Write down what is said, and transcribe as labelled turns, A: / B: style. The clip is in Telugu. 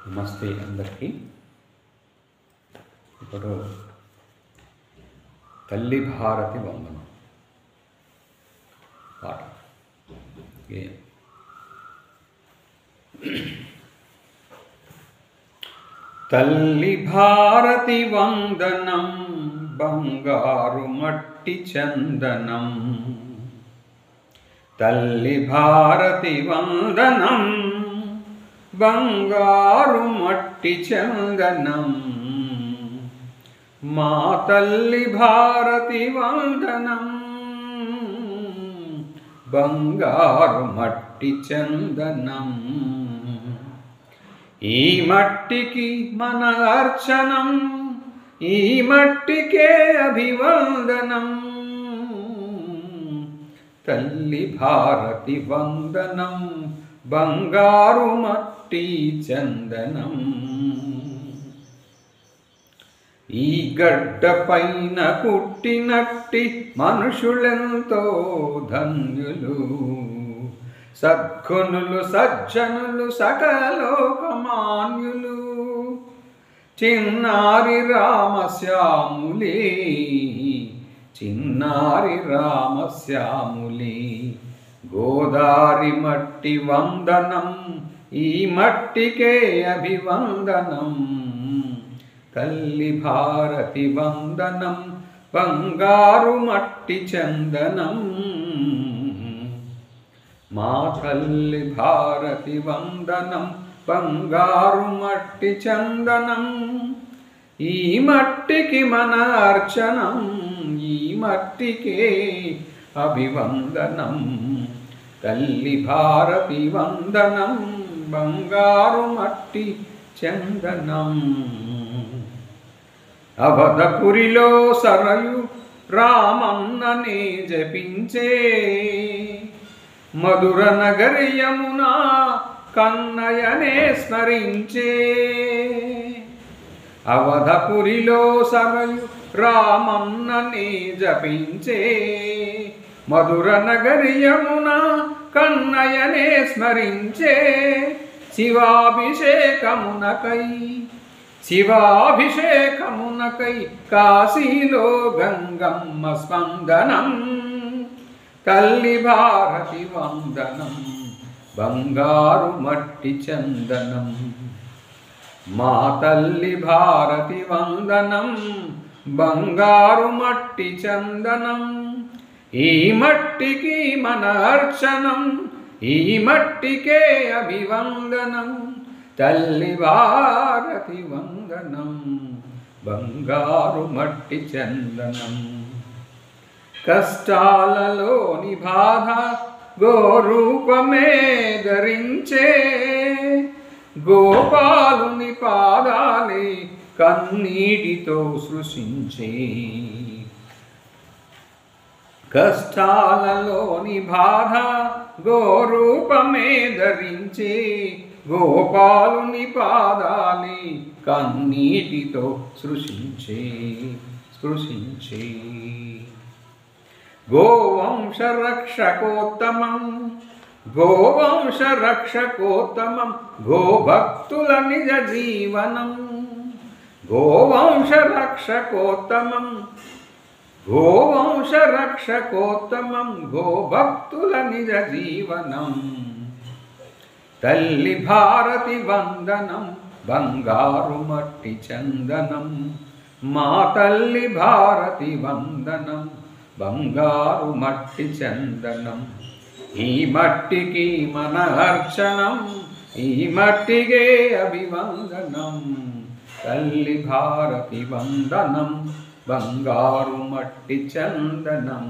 A: నమస్తే అందరికీ. ఇప్పుడు తల్లి భారతి వందనం పాట. తల్లి భారతి వందనం బంగారు మట్టి చందనం. తల్లి భారతి వందనం బంగారు మట్టి చందనం. మా తల్లి భారతి వందనం బంగారు మట్టి చందనం. ఈ మట్టికి మన అర్చనం, ఈ మట్టికే అభివందనం. తల్లి భారతి వందనం బంగారు మట్టి చందనం. ఈ గడ్డ పైన పుట్టినట్టి మనుషులెంతో ధన్యులు. సద్గుణులు సజ్జనులు సకలోకమాన్యులు. చిన్నారి రామశ్యాములే, చిన్నారి రామశ్యాములే. గోదారి మట్టి వందనం, ఈ మట్టికే అభివందనం. తల్లి భారతి వందనం బంగారు మట్టి చందనం. మా తల్లి భారతి వందనం బంగారు మట్టి చందనం. ఈ మట్టికి మన అర్చనం, ఈ మట్టికే అభివందనం. తల్లి భారతి వందనం బంగారు మట్టి చందనం. అవధపురిలో సరయు రామన్ననే జపించే, మధుర నగరి యమున కన్నయ్యనే స్మరించే. అవధపురిలో సరయు రామన్ననే జపించే, మధుర నగరి యమున కన్నయ్యనే స్మరించే. శివాభిషేకమునకై, శివాభిషేకమునకై కాశీలో గంగమ్మ స్పందనం. తల్లి భారతి వందనం బంగారు మట్టి చందనం. మా తల్లి భారతి వందనం బంగారు మట్టి చందనం. ఈ మట్టికి మన అర్చనం, ఈ మట్టికే అభివందనం. తల్లి భారతి వందనం బంగారు మట్టి చందనం. కష్టాలలోని బాధ గోరూపమే ధరించే, గోపాలుని పాదాలే కన్నీటితో సృష్టించే. కష్టాలలోని బాధ గోరూపమే ధరించే, గోపాలుని పాదాలే కన్నీటితో సృష్టించే. గోవంశ రక్షకోత్తమం, గోవంశ రక్షకోత్తమం. గోభక్తుల నిజ జీవనం. గోవంశ రక్షకోత్తమం, గోవంశ రక్షకోత్తమం. గోభక్తుల నిజ జీవనం. తల్లి భారతి వందనం బంగారు మట్టి చందనం. మా తల్లి భారతి వందనం బంగారు మట్టి చందనం. ఈ మట్టికి మన అర్చనం, ఈ మట్టికే అభివందనం. తల్లి భారతి వందనం బంగారు మట్టి చందనం.